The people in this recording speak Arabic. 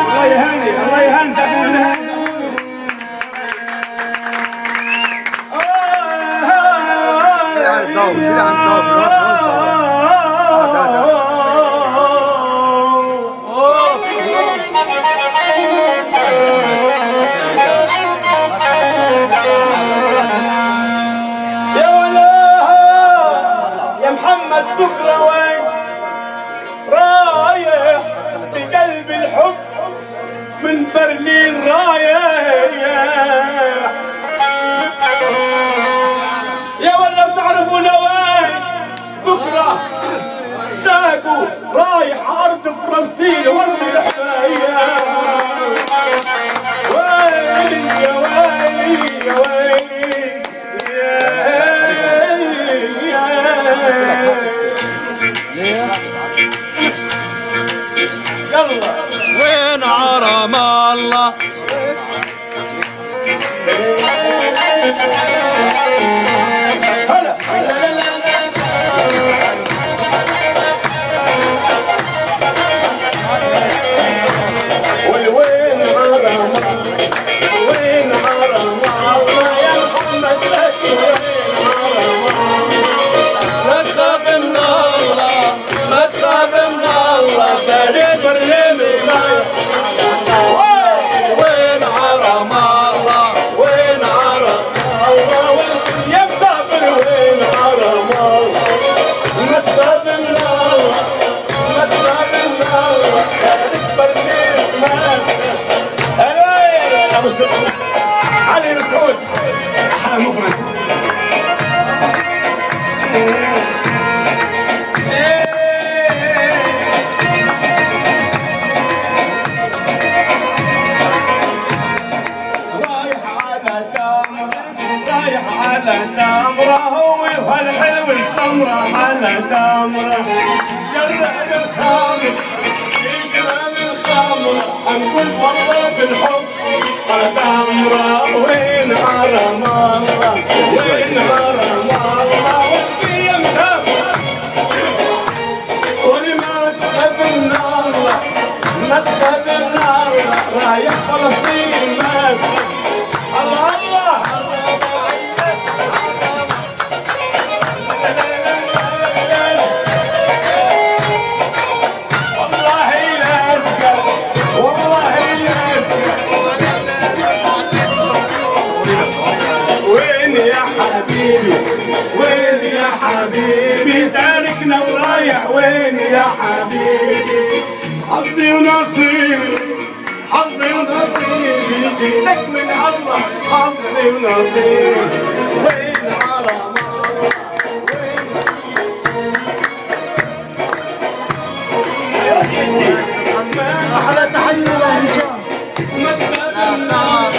الله يهني الله يهني. بكرة وين رايح بقلب الحب من برلين رايح يا ولا بتعرفوا لوين بكرة ساقوا رايح أرض فلسطين ورد الحماية وين يا وين يا وين يلا وين عرم الله هلا وين عرم وين عرم الله يا محمد لك وين عرم ما تخاف من الله ما تخاف من الله برلين وين عرم الله وين عرم الله يا مسافر وين عرم الله ما تخاف من الله ما تخاف من الله برلين هلا ابو سعود علي مسعود احلى مخرج على تمرة هو وهالحلو السمرة على تمرة شرب الخمر يشرب الخمر حنقول والله بالحب على تمرة وين حرم الله وين حرم الله وفي مسافر ولما تخاف من الله ما تخاف من الله رايح فلسطين ما الله الله وين يا حبيبي تاركنا ورايح وين يا حبيبي حظي ونصيبي حظي ونصيبي جيتك من الله حظي ونصيبي وين عرم احلى تحيه لهشام ما تخاف من النار